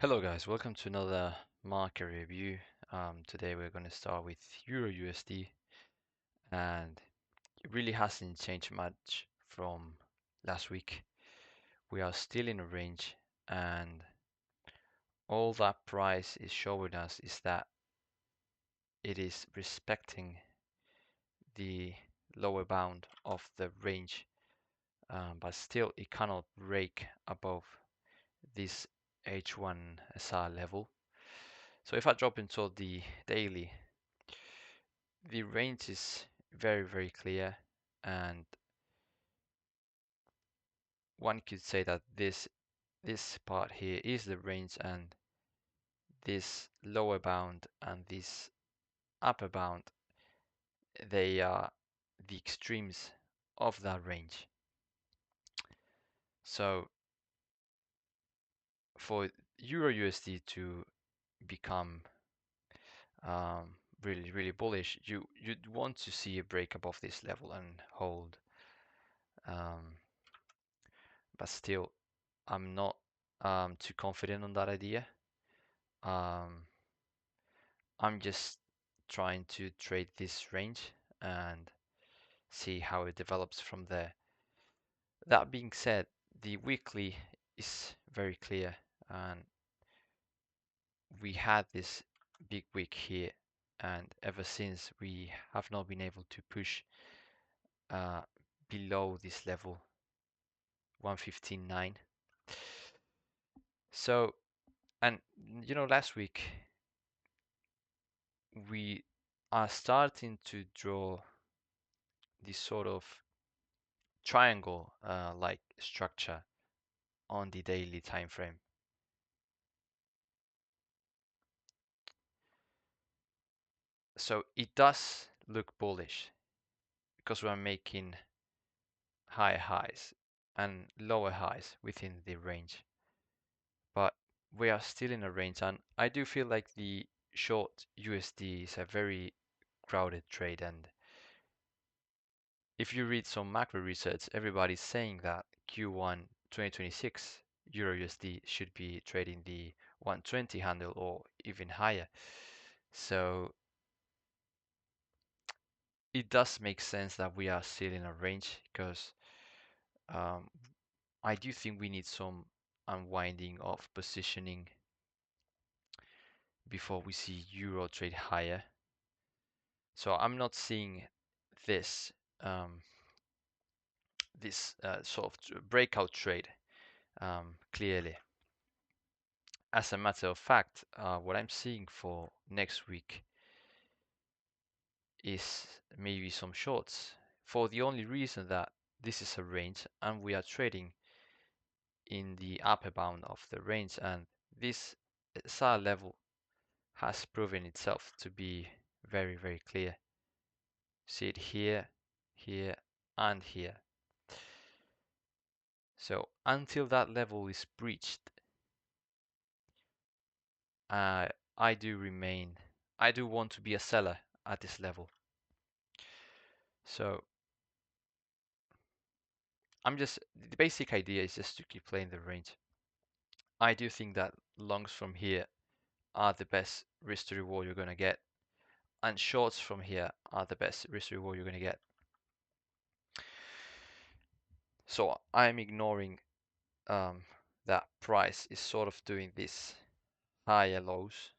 Hello guys, welcome to another market review. Today we're going to start with EURUSD, and it really hasn't changed much from last week. We are still in a range, and all that price is showing us is that it is respecting the lower bound of the range, but still it cannot break above this H1SR level. So if I drop into the daily, the range is very clear, and one could say that this part here is the range, and this lower bound and this upper bound, they are the extremes of that range. So for EURUSD to become really bullish, you'd want to see a break above this level and hold, um, but still I'm not too confident on that idea. Um, I'm just trying to trade this range and see how it develops from there. That being said, the weekly is very clear, and we had this big wick here, and ever since we have not been able to push uh, below this level 115.9. So, and last week we are starting to draw this sort of triangle like structure on the daily time frame. So it does look bullish because we're making higher highs and lower highs within the range, but we are still in a range, and I do feel like the short USD is a very crowded trade. And if you read some macro research, everybody's saying that Q1 2026 EURUSD should be trading the 120 handle or even higher. So it does make sense that we are still in a range, because um, I do think we need some unwinding of positioning before we see euro trade higher. So I'm not seeing this sort of breakout trade clearly. As a matter of fact, what I'm seeing for next week is maybe some shorts, for the only reason that this is a range and we are trading in the upper bound of the range, and this SAR level has proven itself to be very clear. See it here, here, and here. So until that level is breached, I do want to be a seller at this level. So the basic idea is just to keep playing the range. I do think that longs from here are the best risk to reward you're gonna get, and shorts from here are the best risk to reward you're gonna get. So I'm ignoring that price is sort of doing this higher lows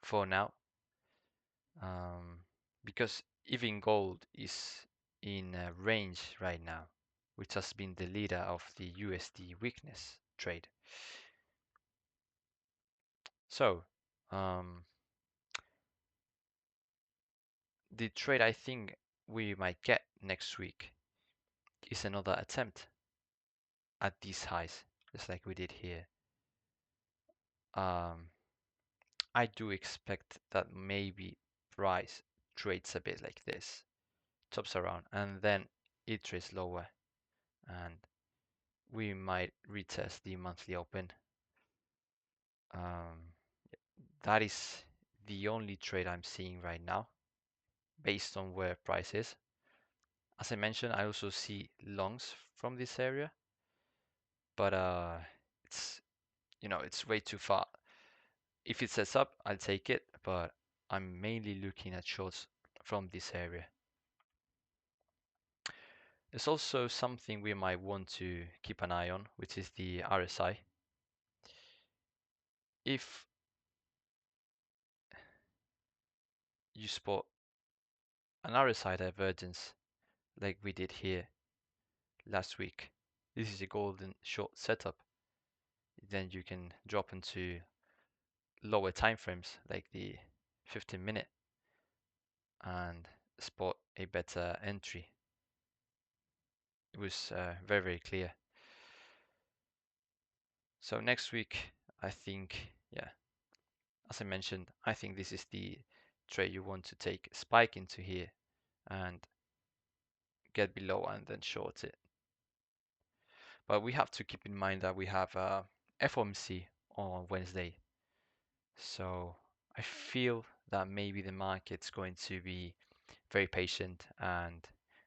for now, because even gold is in a range right now, which has been the leader of the USD weakness trade. So the trade I think we might get next week is another attempt at these highs, just like we did here. I do expect that maybe price trades a bit like this, tops around, and then it trades lower, and we might retest the monthly open. That is the only trade I'm seeing right now based on where price is. As I mentioned, I also see longs from this area, but it's it's way too far. If it sets up, I'll take it, but I'm mainly looking at shorts from this area. There's also something we might want to keep an eye on, which is the RSI. If you spot an RSI divergence like we did here last week, this is a golden short setup, then you can drop into lower time frames like the 15-minute and spot a better entry. It was very, very clear. So next week, I think, yeah, as I mentioned, I think this is the trade you want to take a spike into here and get below and then short it. But we have to keep in mind that we have FOMC on Wednesday. So I feel that maybe the market's going to be very patient and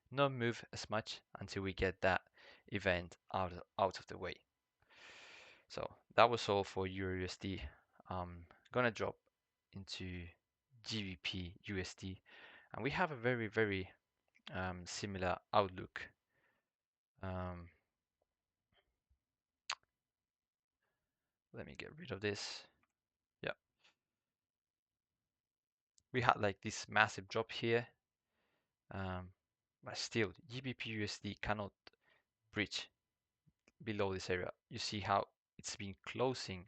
not move as much until we get that event out of the way. So that was all for EURUSD. I'm gonna drop into GBPUSD, and we have a very, very similar outlook. Let me get rid of this. Yeah, we had like this massive drop here, but still GBPUSD cannot breach below this area. You see how it's been closing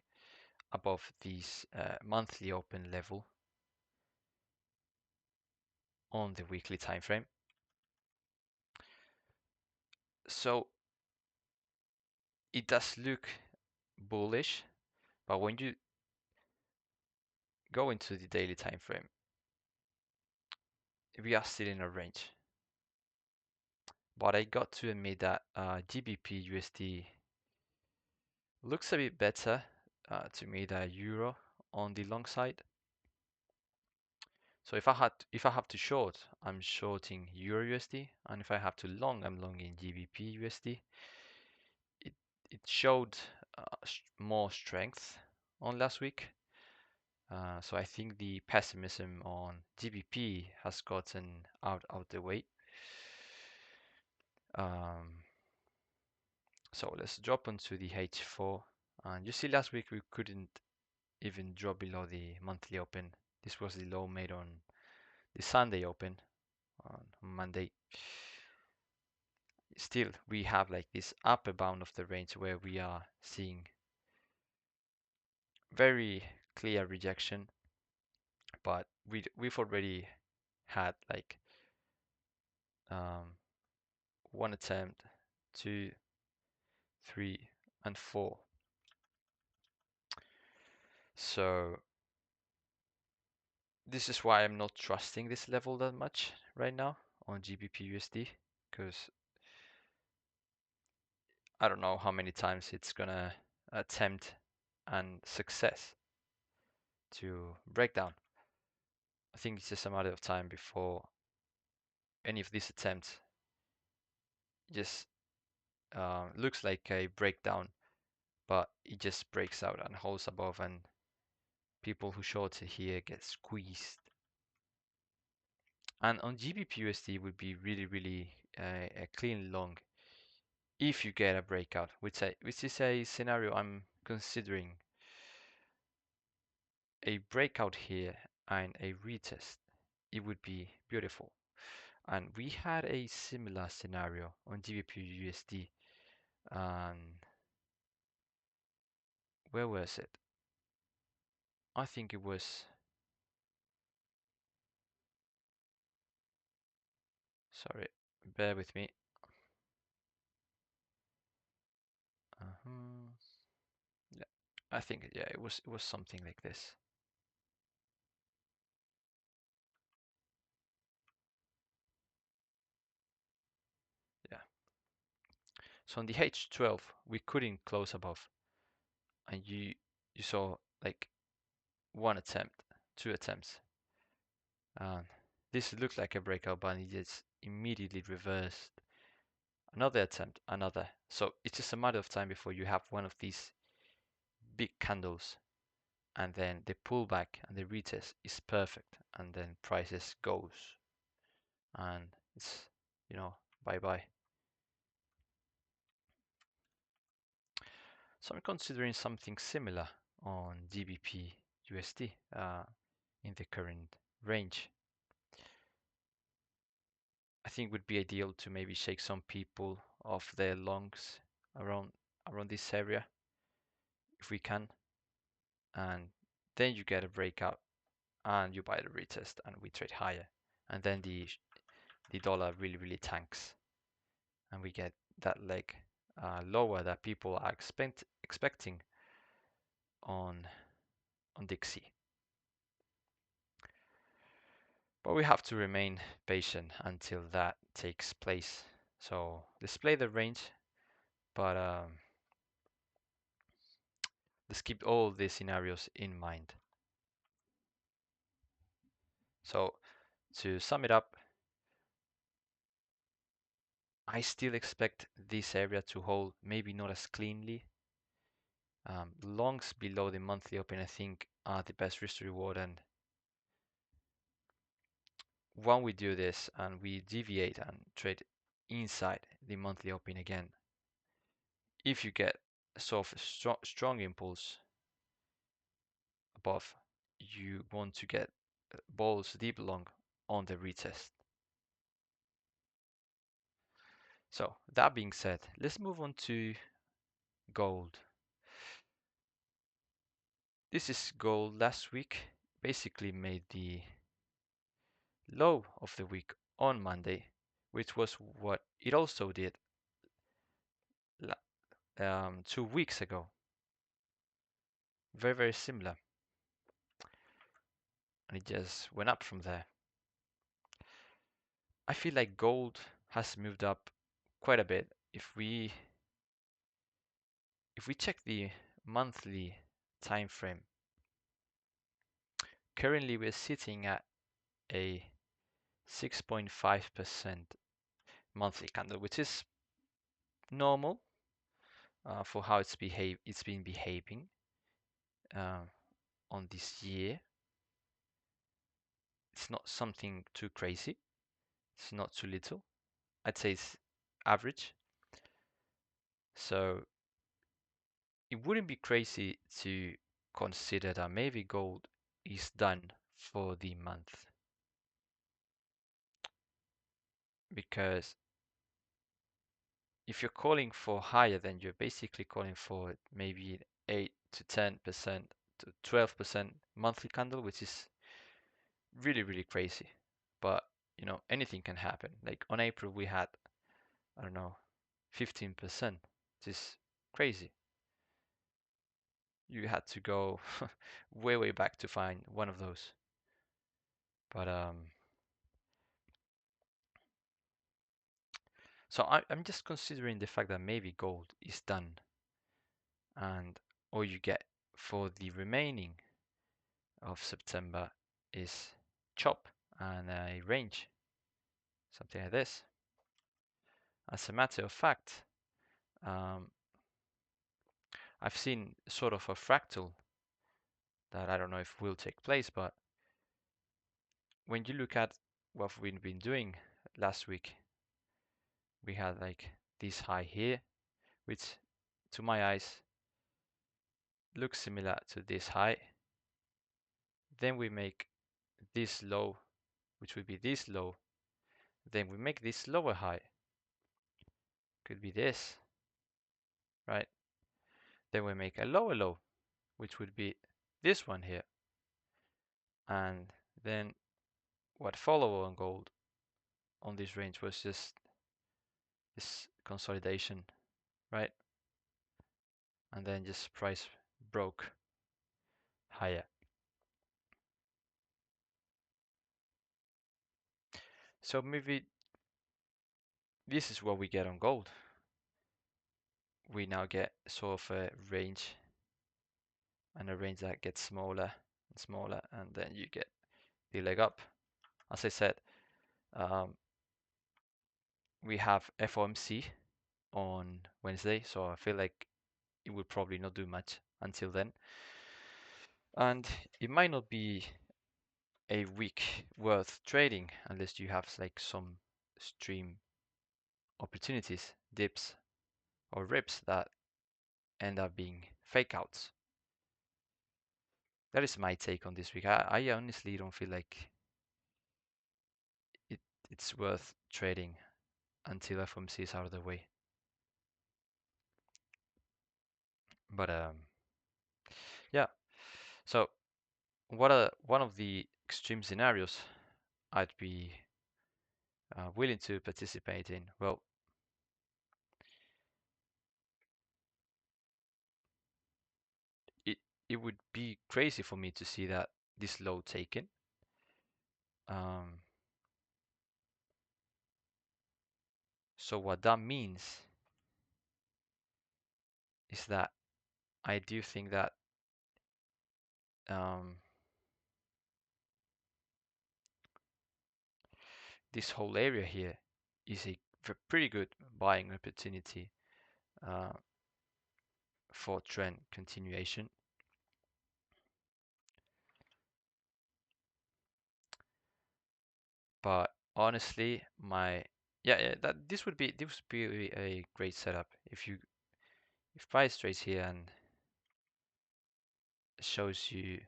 above this monthly open level on the weekly time frame. So it does look bullish, but when you go into the daily time frame, we are still in a range. But I got to admit that GBP looks a bit better to me than Euro on the long side. So if I have to short, I'm shorting EURUSD, and if I have to long, I'm longing GBPUSD. It showed more strength on last week. So I think the pessimism on GBP has gotten out of the way. So let's drop onto the H4. And you see last week we couldn't even drop below the monthly open. This was the low made on the Sunday open on Monday. Still, we have like this upper bound of the range where we are seeing very clear rejection, but we've already had like one attempt, 2, 3, and 4. So this is why I'm not trusting this level that much right now on GBPUSD, because I don't know how many times it's gonna attempt and success to break down. I think it's just a matter of time before any of these attempts just looks like a breakdown, but it just breaks out and holds above, and people who short here get squeezed. And on GBPUSD would be really, really a clean long if you get a breakout, which is a scenario I'm considering. A breakout here and a retest, it would be beautiful. And we had a similar scenario on GBPUSD. And where was it? I think it was, sorry, bear with me. Yeah, I think yeah, it was something like this. Yeah. So on the H12, we couldn't close above, and you saw like one attempt, two attempts. This looked like a breakout, but it just immediately reversed. Another attempt, another. So it's just a matter of time before you have one of these big candles, and then the pullback and the retest is perfect, and then prices goes, and it's, you know, bye bye. So I'm considering something similar on GBPUSD in the current range. I think it would be ideal to maybe shake some people off their longs around this area if we can, and then you get a breakout and you buy the retest and we trade higher, and then the dollar really tanks and we get that leg lower that people are expecting on Dixie. But we have to remain patient until that takes place. So display the range, but let's keep all these scenarios in mind. So to sum it up, I still expect this area to hold, maybe not as cleanly. Longs below the monthly open, I think, are the best risk to reward, and when we do this and we deviate and trade inside the monthly open again, if you get sort of a strong impulse above, you want to get balls deep long on the retest. So that being said, let's move on to gold. This is gold last week, basically made the low of the week on Monday, which was what it also did 2 weeks ago. Very similar, and it just went up from there. I feel like gold has moved up quite a bit. If we check the monthly time frame, currently we're sitting at a 6.5% monthly candle, which is normal for how it's been behaving uh, on this year. It's not something too crazy. It's not too little. I'd say it's average. So it wouldn't be crazy to consider that maybe gold is done for the month, because if you're calling for higher, then you're basically calling for maybe 8 to 10% to 12% monthly candle, which is really crazy. But you know, anything can happen. Like on April we had, I don't know, 15%, which is crazy. You had to go way back to find one of those. But so I'm just considering the fact that maybe gold is done, and all you get for the remaining of September is chop and a range, something like this. As a matter of fact, um, I've seen sort of a fractal that I don't know if will take place, but when you look at what we've been doing last week, we had like this high here, which to my eyes looks similar to this high. Then we make this low, which would be this low. Then we make this lower high, could be this, right? Then we make a lower low, which would be this one here. And then what followed on gold on this range was just this consolidation, right? And then just price broke higher. So maybe this is what we get on gold. We now get sort of a range, and a range that gets smaller and smaller, and then you get the leg up. As I said, we have FOMC on Wednesday, so I feel like it will probably not do much until then. And it might not be a week worth trading unless you have like some stream opportunities, dips or rips that end up being fake outs. That is my take on this week. I honestly don't feel like it's worth trading until FOMC is out of the way. But yeah. So what are one of the extreme scenarios I'd be willing to participate in? Well, it would be crazy for me to see that this low taken. So what that means is that I do think that this whole area here is a pretty good buying opportunity uh, for trend continuation. But honestly, yeah, that this would be a great setup if price trades here and shows you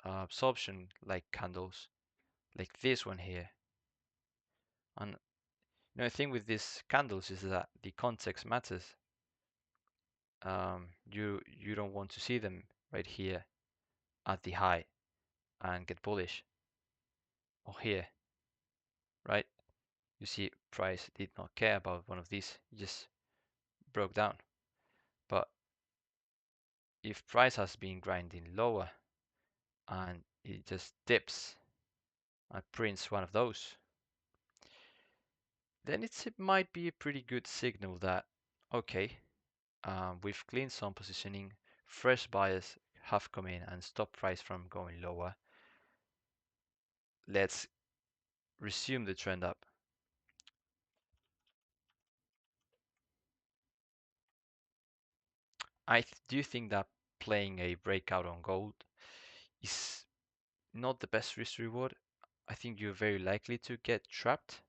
absorption like candles like this one here. And the thing with these candles is that the context matters. You don't want to see them right here at the high and get bullish, or here, right? You see price did not care about one of these, it just broke down. But if price has been grinding lower and it just dips and prints one of those, then it might be a pretty good signal that, okay, we've cleaned some positioning, fresh buyers have come in and stopped price from going lower. Let's resume the trend up. I do think that playing a breakout on gold is not the best risk reward. I think you're very likely to get trapped.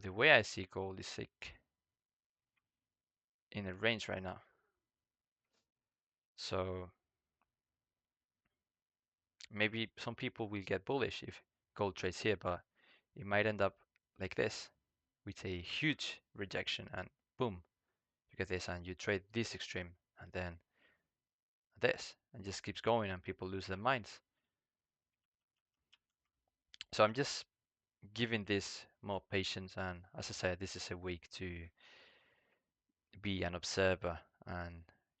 The way I see gold is like in a range right now. So maybe some people will get bullish if gold trades here, but it might end up like this with a huge rejection and boom, you get this and you trade this extreme and then this and just keeps going and people lose their minds. So I'm just giving this more patience, and as I said, this is a week to be an observer and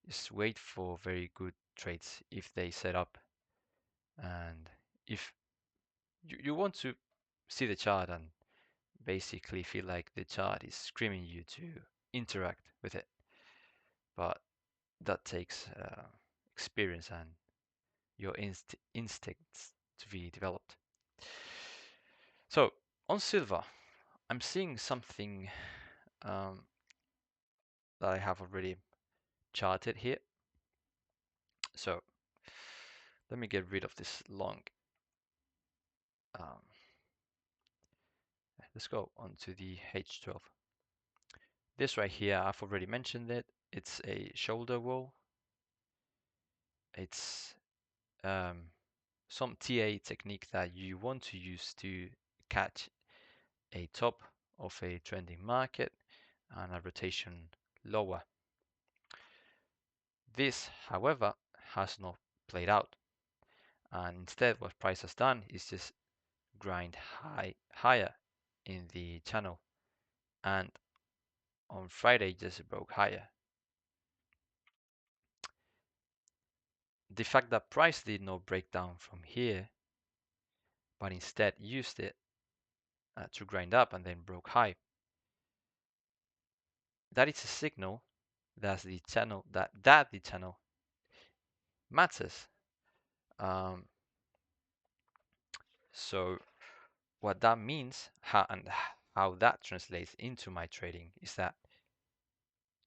just wait for very good trades if they set up. And if you want to see the chart and basically feel like the chart is screaming you to interact with it, but that takes experience and your instincts to be developed. So on silver, I'm seeing something that I have already charted here. So let me get rid of this long. Let's go on to the H12. This right here, I've already mentioned it. It's a shoulder wall. It's some TA technique that you want to use to catch a top of a trending market and a rotation lower. This, however, has not played out. And instead, what price has done is just grind higher in the channel. And on Friday, just broke higher. The fact that price did not break down from here, but instead used it to grind up and then broke high, that is a signal that the channel matters. So what that means, how that translates into my trading is that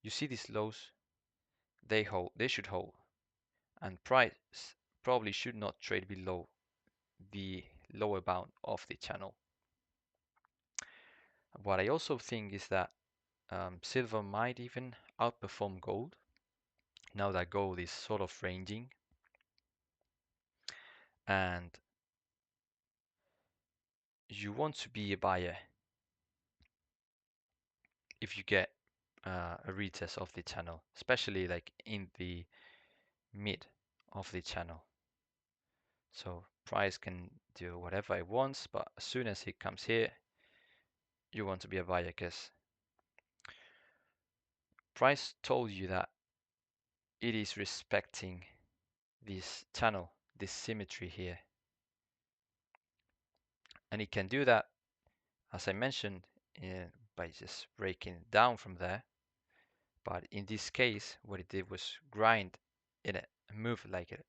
you see these lows, they should hold, and price probably should not trade below the lower bound of the channel. What I also think is that silver might even outperform gold now that gold is sort of ranging, and you want to be a buyer if you get a retest of the channel, especially like in the mid of the channel. So price can do whatever it wants, but as soon as it comes here, you want to be a buyer because price told you that it is respecting this channel, this symmetry here. And it can do that, as I mentioned, by just breaking down from there. But in this case, what it did was grind in it, move like it,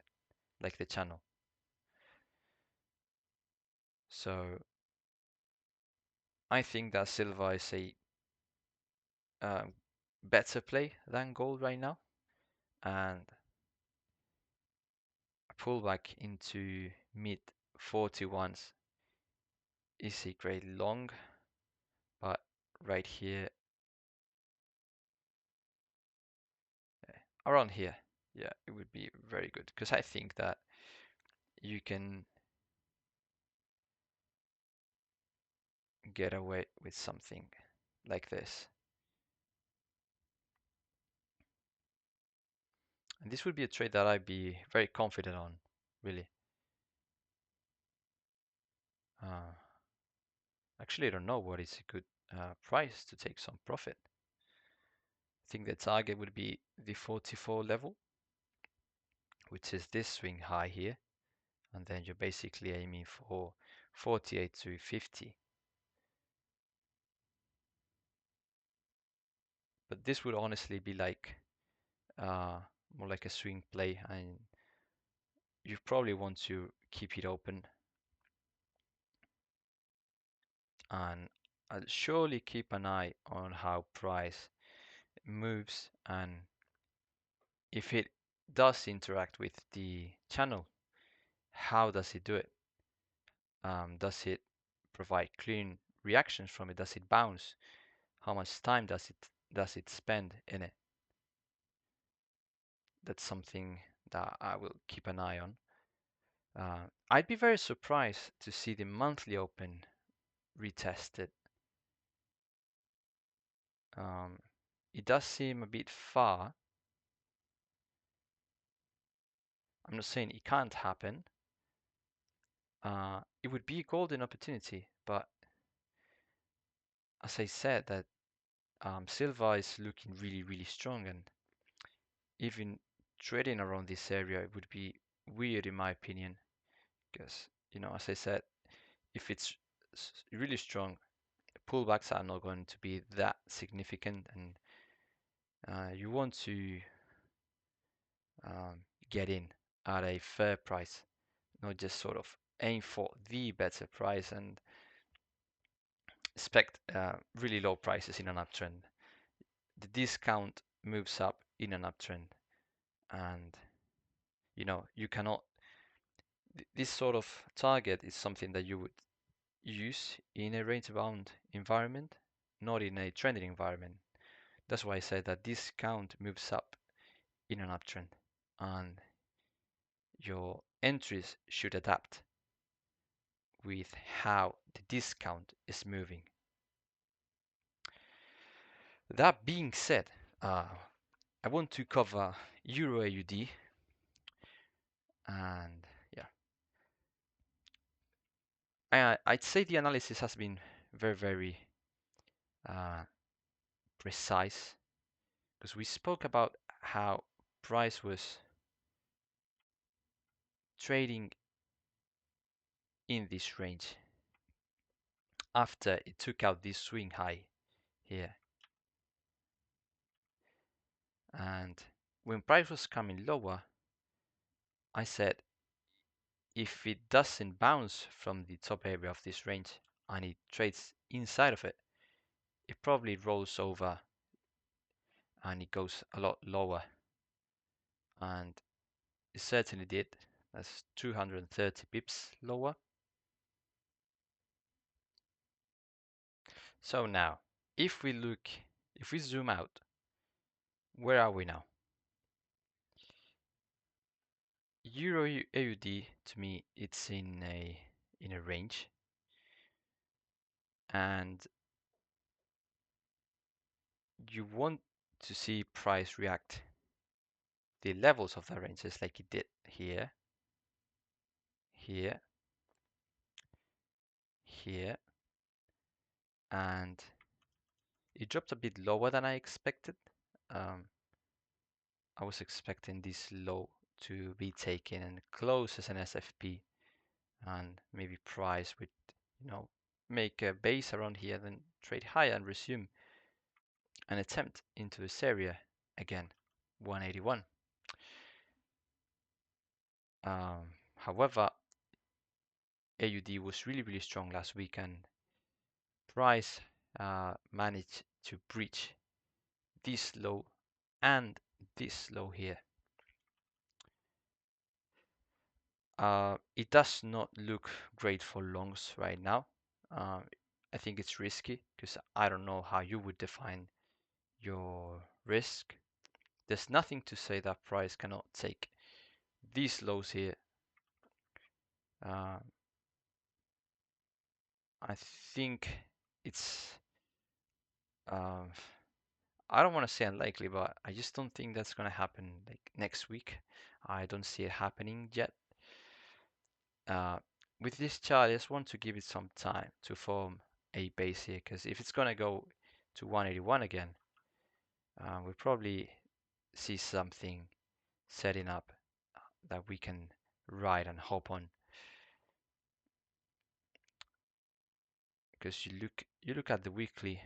like the channel. So I think that silver is a better play than gold right now, and a pullback into mid 41s is a great long, but right here, around here, yeah, it would be very good because I think that you can get away with something like this. And this would be a trade that I'd be very confident on, really. Actually, I don't know what is a good price to take some profit. I think the target would be the 44 level, which is this swing high here. And then you're basically aiming for 48 to 50. But this would honestly be like more like a swing play, and you probably want to keep it open. And I'll surely keep an eye on how price moves, and if it does interact with the channel, how does it do it? Does it provide clean reactions from it? Does it bounce? How much time does it spend in it? That's something that I will keep an eye on. I'd be very surprised to see the monthly open retested. It does seem a bit far. I'm not saying it can't happen. It would be a golden opportunity, but as I said, that silver is looking really, really strong, and even trading around this area it would be weird in my opinion, because as I said, if it's really strong, pullbacks are not going to be that significant, and you want to get in at a fair price, not just sort of aim for the better price and expect really low prices in an uptrend. The discount moves up in an uptrend, and you cannot. This sort of target is something that you would use in a range-bound environment, not in a trending environment. That's why I said that discount moves up in an uptrend, and your entries should adapt with how the discount is moving. That being said, I want to cover EURUSD, and yeah, I'd say the analysis has been very, very precise, because we spoke about how price was trading in this range after it took out this swing high here. And when price was coming lower, I said if it doesn't bounce from the top area of this range and it trades inside of it, it probably rolls over and it goes a lot lower, and it certainly did. That's 230 pips lower. So now, if we zoom out, where are we now? Euro AUD, to me, it's in a range, and you want to see price react the levels of that range, just like it did here, here, here, and it dropped a bit lower than I expected. I was expecting this low to be taken and close as an SFP, and maybe price would, make a base around here, then trade higher and resume an attempt into this area again, 181. However, AUD was really strong last week, and price managed to breach this low and this low here. It does not look great for longs right now. I think it's risky because I don't know how you would define your risk. There's nothing to say that price cannot take these lows here. I think it's I don't want to say unlikely, but I just don't think that's going to happen like next week. I don't see it happening yet. With this chart, I just want to give it some time to form a base here, because if it's going to go to 181 again, we'll probably see something setting up that we can ride and hop on. Because you look at the weekly,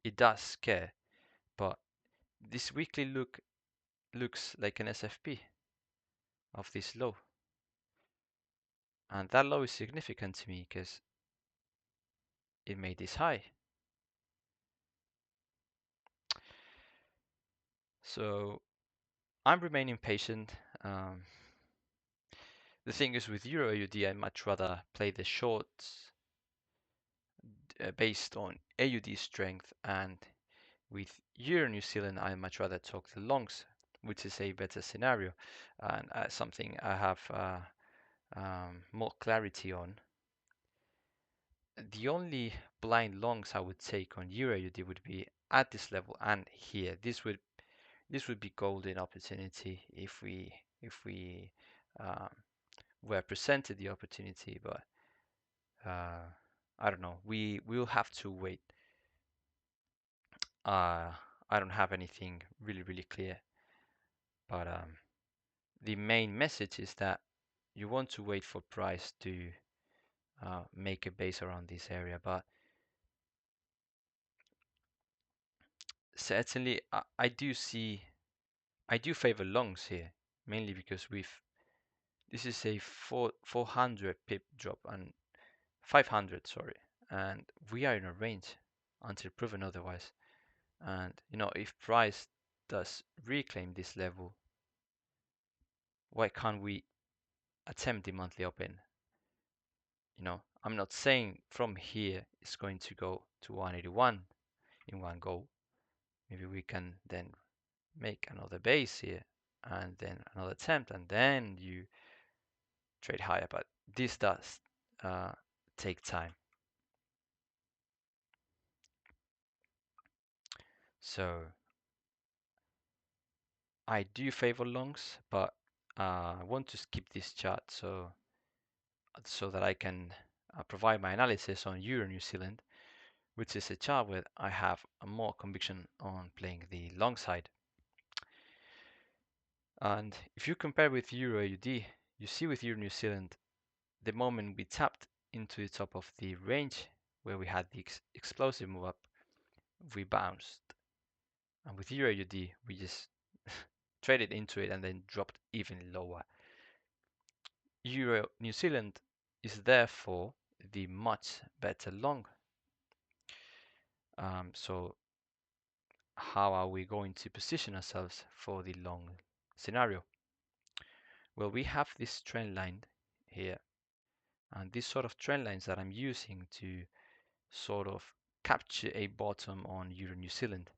it does scare, but this weekly looks like an SFP of this low, and that low is significant to me because it made this high. So I'm remaining patient. The thing is, with Euro AUD, I much rather play the shorts based on AUD strength, and with Euro New Zealand, I much rather talk the longs, which is a better scenario and something I have more clarity on. The only blind longs I would take on Euro AUD would be at this level and here. This would be golden opportunity if we were presented the opportunity, but I don't know. We will have to wait. I don't have anything really clear, but the main message is that you want to wait for price to make a base around this area. But certainly, I do favor longs here, mainly because this is a 400 pip drop and 500, sorry, and we are in a range until proven otherwise. And if price does reclaim this level, why can't we attempt the monthly open? I'm not saying from here it's going to go to 181 in one go. Maybe we can then make another base here and then another attempt, and then you trade higher, but this does take time. So I do favor longs, but I want to skip this chart so that I can provide my analysis on Euro New Zealand, which is a chart where I have a more conviction on playing the long side. And if you compare with Euro AUD, you see with Euro New Zealand, the moment we tapped into the top of the range where we had the explosive move up, we bounced. And with Euro AUD, we just traded into it and then dropped even lower. Euro New Zealand is therefore the much better long. So how are we going to position ourselves for the long scenario? Well, we have this trend line here, and these sort of trend lines that I'm using to sort of capture a bottom on Euro New Zealand.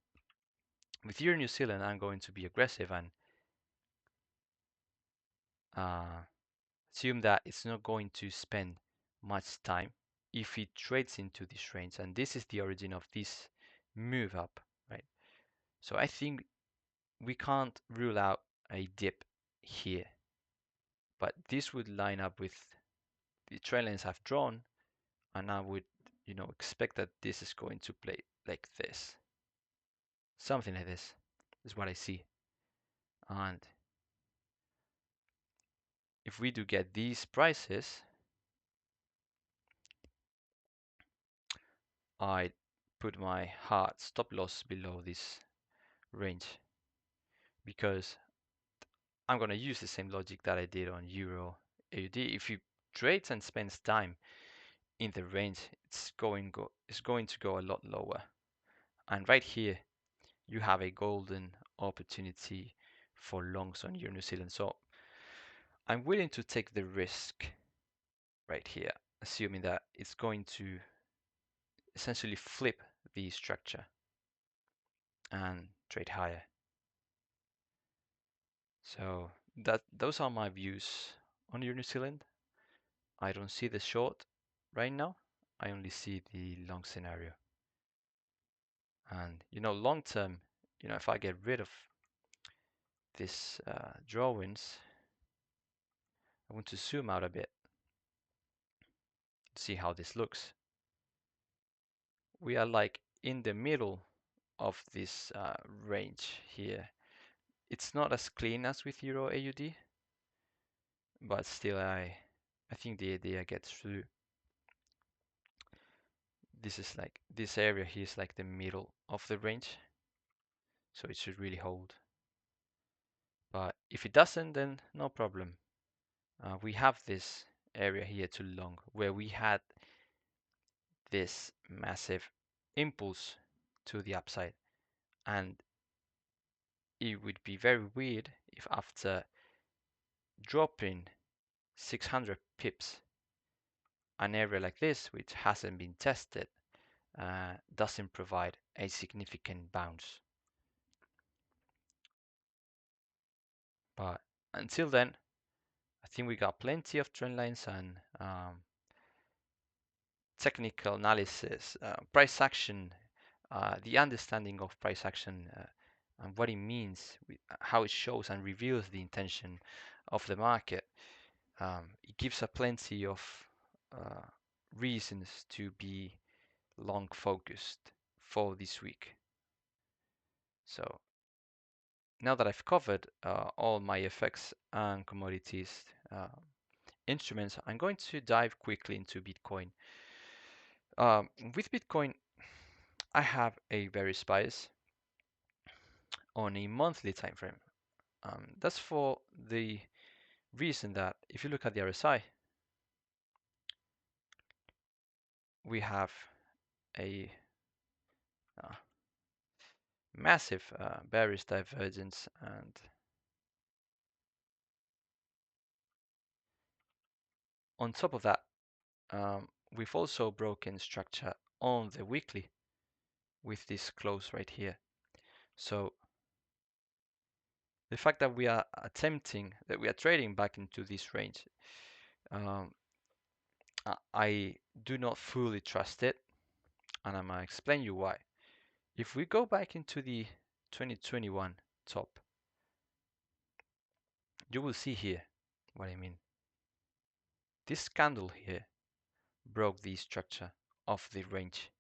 With Euro New Zealand, I'm going to be aggressive and assume that it's not going to spend much time if it trades into this range, and this is the origin of this move up, right? So I think we can't rule out a dip here, but this would line up with the trend lines I've drawn, and I would, expect that this is going to play like this, something like this is what I see. And if we do get these prices, I put my hard stop loss below this range, because I'm going to use the same logic that I did on Euro AUD. If you trades and spends time in the range, it's going to go a lot lower. And right here, you have a golden opportunity for longs on Euro New Zealand. So I'm willing to take the risk right here, assuming that it's going to essentially flip the structure and trade higher. So those are my views on Euro New Zealand. I don't see the short right now. I only see the long scenario. And long term, if I get rid of this drawings, I want to zoom out a bit, see how this looks. We are like in the middle of this range here. It's not as clean as with Euro AUD, but still I think the idea gets through. This area here is like the middle of the range, so it should really hold. But if it doesn't, then no problem. We have this area here to long where we had this massive impulse to the upside, and it would be very weird if after dropping 600 pips, an area like this, which hasn't been tested, doesn't provide a significant bounce. But until then, I think we got plenty of trend lines and technical analysis, price action, the understanding of price action and what it means, how it shows and reveals the intention of the market. It gives us plenty of reasons to be long focused for this week. So now that I've covered all my FX and commodities instruments, I'm going to dive quickly into Bitcoin. With Bitcoin, I have a bearish bias on a monthly time frame. That's for the reason that if you look at the RSI, we have a massive bearish divergence, and on top of that, we've also broken structure on the weekly with this close right here. So the fact that we are trading back into this range, I do not fully trust it, and I'm gonna explain you why. If we go back into the 2021 top, you will see here what I mean. This candle here broke the structure of the range,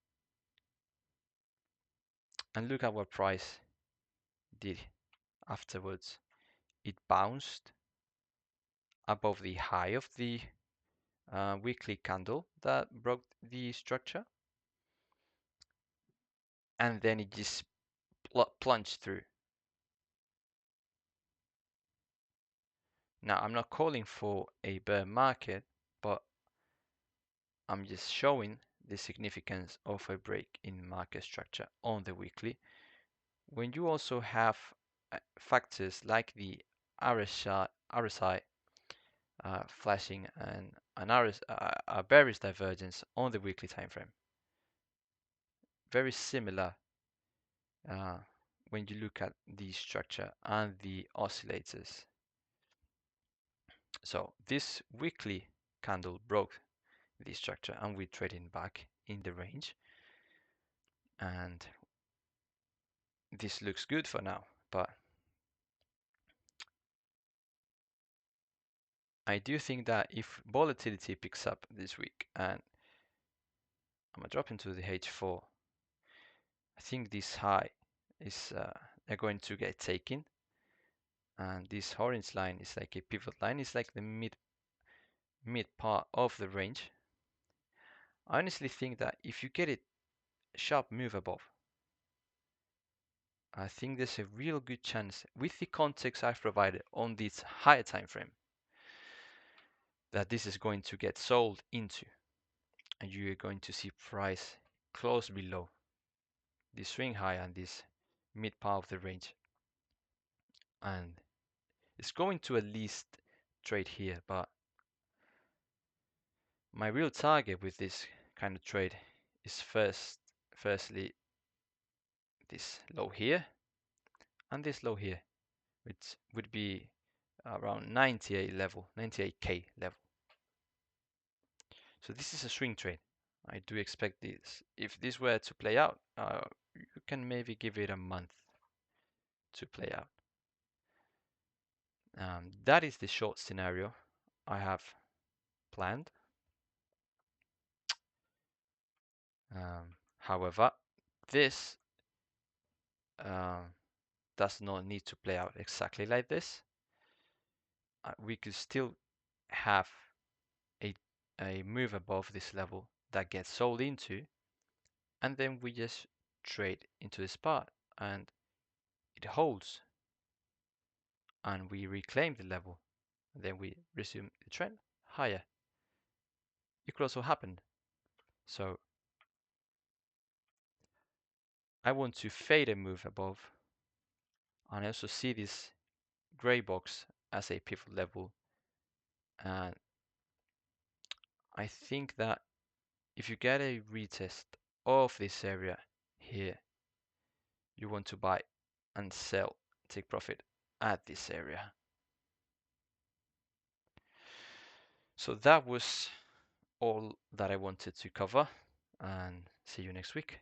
and look at what price did afterwards. It bounced above the high of the weekly candle that broke the structure, and then it just plunged through. Now, I'm not calling for a bear market, but I'm just showing the significance of a break in market structure on the weekly. When you also have factors like the RSI flashing and a bearish divergence on the weekly time frame, very similar when you look at the structure and the oscillators. So this weekly candle broke the structure and we're trading back in the range, and this looks good for now, but I do think that if volatility picks up this week, and I'm gonna drop into the H4, I think this high is they're going to get taken, and this orange line is like a pivot line. It's like the mid part of the range. I honestly think that if you get it sharp move above, I think there's a real good chance, with the context I've provided on this higher time frame, that this is going to get sold into, and you're going to see price close below the swing high and this mid part of the range, and it's going to at least trade here. But my real target with this kind of trade is firstly this low here and this low here, which would be around 98 level, 98k level. So this is a swing trade. I do expect this. If this were to play out, you can maybe give it a month to play out. That is the short scenario I have planned. However, this does not need to play out exactly like this. We could still have a move above this level that gets sold into, and then we just trade into this part and it holds and we reclaim the level, and then we resume the trend higher. It could also happen. So I want to fade a move above, and I also see this gray box as a pivot level, and I think that if you get a retest of this area here, you want to buy and sell, take profit at this area. So that was all that I wanted to cover, and see you next week.